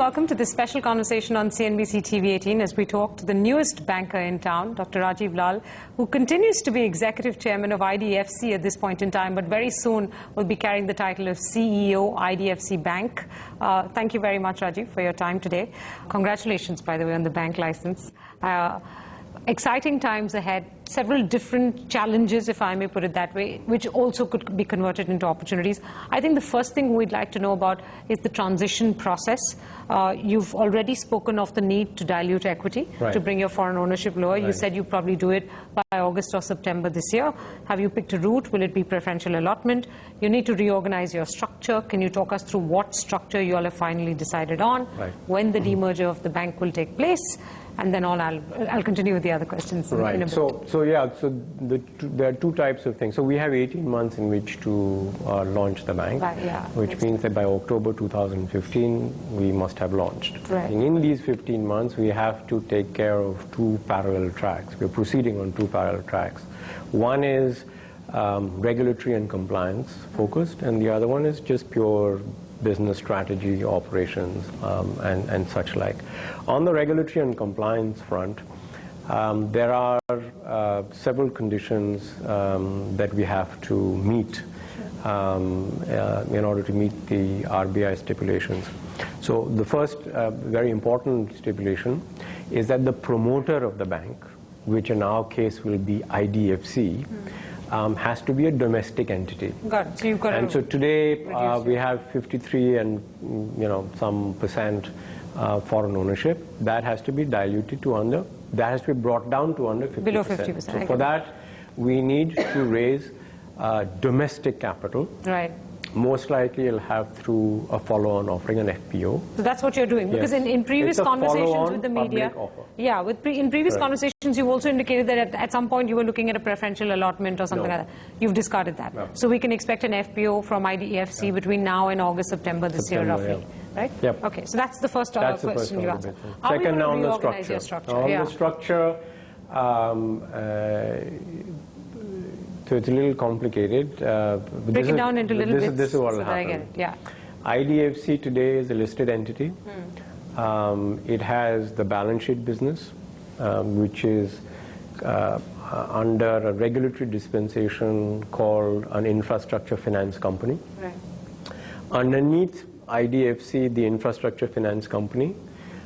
welcome to this special conversation on CNBC TV 18 as we talk to the newest banker in town, Dr. Rajiv Lall, who continues to be Executive Chairman of IDFC at this point in time, but very soon will be carrying the title of CEO, IDFC Bank. Thank you very much, Rajiv, for your time today. Congratulations, by the way, on the bank license. Exciting times ahead, several different challenges, if I may put it that way, which also could be converted into opportunities. I think the first thing we'd like to know about is the transition process. You've already spoken of the need to dilute equity to bring your foreign ownership lower. You said you probably do it by August or September this year. Have you picked a route? Will it be preferential allotment? You need to reorganize your structure. Can you talk us through what structure you all have finally decided on? When the demerger of the bank will take place? And then I'll continue with the other questions in a bit. So there are two types of things. So we have 18 months in which to launch the bank, which means that by October 2015, we must have launched. And in these 15 months, we have to take care of two parallel tracks. We're proceeding on two parallel tracks. One is regulatory and compliance focused, and the other one is just pure business strategy, operations, and such like. On the regulatory and compliance front, there are several conditions that we have to meet in order to meet the RBI stipulations. So the first very important stipulation is that the promoter of the bank, which in our case will be IDFC, has to be a domestic entity. Got it. So you've got and so today we have 53 and some percent foreign ownership. That has to be diluted to that has to be brought down to under 50%. Below 50%. So for that, we need to raise domestic capital. Right. Most likely it'll have through a follow-on offering, an FPO. So that's what you're doing, because in previous conversations with the media, in previous conversations you've also indicated that at some point you were looking at a preferential allotment or something like that. You've discarded that. So we can expect an FPO from IDFC between now and August, September this year roughly, right? Yep. Okay, so that's the first question you asked. How are you going to reorganize your structure? On the structure, so it's a little complicated. Break it down into little bits. This is what will happen. I get it. IDFC today is a listed entity. It has the balance sheet business, which is under a regulatory dispensation called an infrastructure finance company. Underneath IDFC, the infrastructure finance company,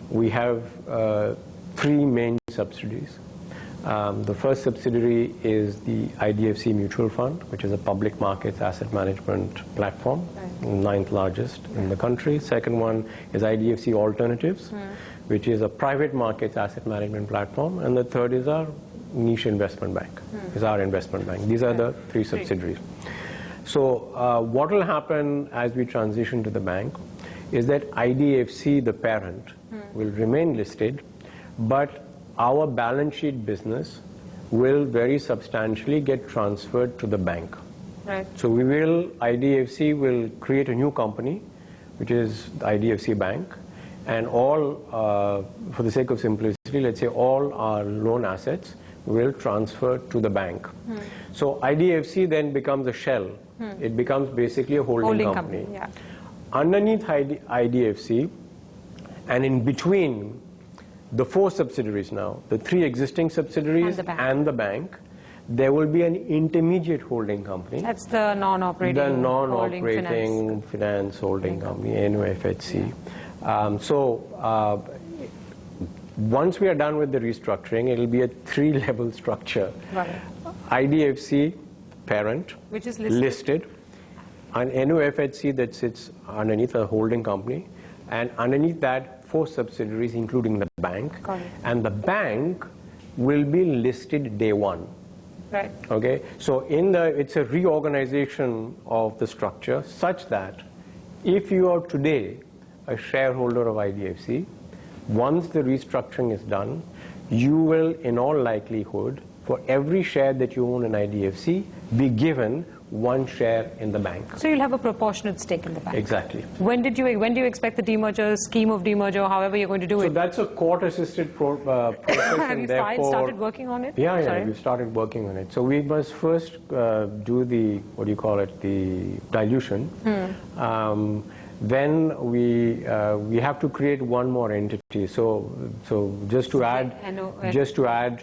we have three main subsidiaries. The first subsidiary is the IDFC Mutual Fund, which is a public markets asset management platform, 9th largest in the country. Second one is IDFC Alternatives, which is a private markets asset management platform. And the third is our niche investment bank, is our investment bank. These are the three subsidiaries. So what will happen as we transition to the bank is that IDFC, the parent, will remain listed, but our balance sheet business will very substantially get transferred to the bank. So IDFC will create a new company, which is the IDFC Bank, and all, for the sake of simplicity, let's say all our loan assets will transfer to the bank. So IDFC then becomes a shell. It becomes basically a holding company. Underneath IDFC, and in between the four subsidiaries now, the three existing subsidiaries and the bank, there will be an intermediate holding company. That's the non-operating finance holding company, NBFC. Once we are done with the restructuring, it will be a three-level structure. IDFC parent, which is listed, an NBFC that sits underneath a holding company, and underneath that, four subsidiaries, including the bank, and the bank will be listed day one. Okay, so it's a reorganization of the structure such that if you are today a shareholder of IDFC, once the restructuring is done, you will, in all likelihood, for every share that you own in IDFC, be given one share in the bank. So you'll have a proportionate stake in the bank. Exactly. When do you expect the demerger, scheme of demerger, however you're going to do it? So that's a court-assisted process. Have you started working on it? Yeah, we've started working on it. So we must first do the, the dilution. then we have to create one more entity. So just to add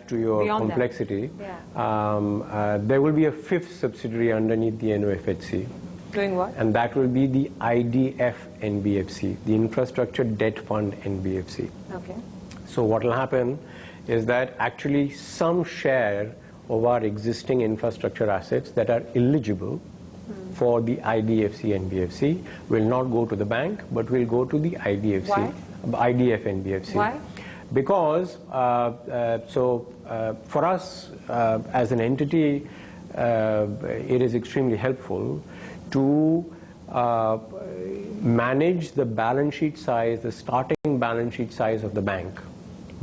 to your complexity, there will be a fifth subsidiary underneath the NBFC. Doing what? And that will be the IDF NBFC, the Infrastructure Debt Fund NBFC. Okay. So what will happen is that actually some share of our existing infrastructure assets that are eligible for the IDFC NBFC will not go to the bank, but will go to the IDFC. Why? IDF NBFC. Why? Because for us as an entity, it is extremely helpful to manage the balance sheet size, the starting balance sheet size of the bank,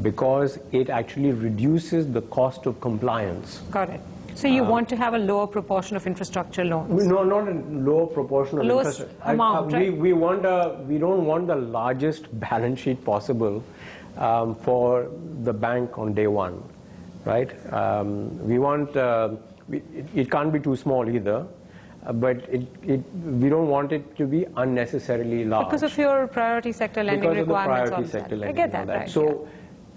because it actually reduces the cost of compliance. Got it. So you want to have a lower proportion of infrastructure loans? No, not a lower proportion of lowest amount, right? We don't want the largest balance sheet possible for the bank on day one, right? We want it can't be too small either, but we don't want it to be unnecessarily large. Because of your priority sector lending requirements. Priority sector lending. I get that, right? So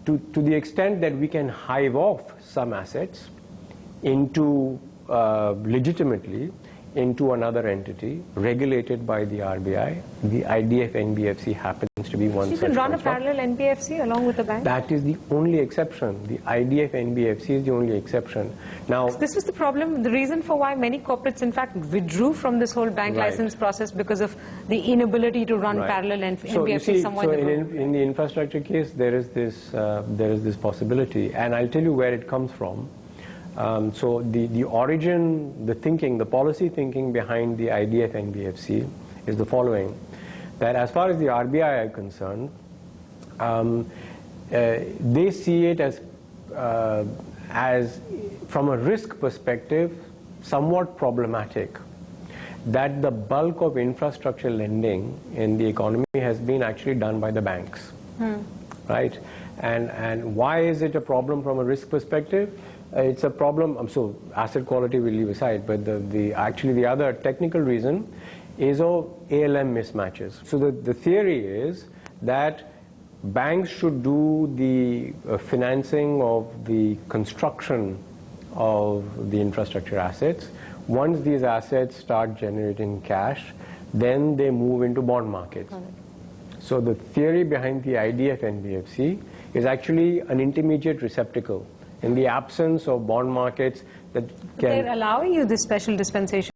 to the extent that we can hive off some assets into legitimately into another entity regulated by the RBI, the IDF NBFC happens to be one. So you can run a parallel NBFC along with the bank? That is the only exception. The IDF NBFC is the only exception. Now, this was the problem, the reason for why many corporates in fact withdrew from this whole bank license process, because of the inability to run parallel NBFC somewhere in the infrastructure case, there is this possibility, and I'll tell you where it comes from. So the origin, the thinking, the policy thinking behind the IDF NBFC is the following: that as far as the RBI are concerned, they see it as from a risk perspective somewhat problematic that the bulk of infrastructure lending in the economy has been actually done by the banks, right? And why is it a problem from a risk perspective? It's a problem, so asset quality we'll leave aside, but actually the other technical reason is ALM mismatches. So the theory is that banks should do the financing of the construction of the infrastructure assets. Once these assets start generating cash, then they move into bond markets. So the theory behind the IDF NBFC is actually an intermediate receptacle in the absence of bond markets that can... They're allowing you this special dispensation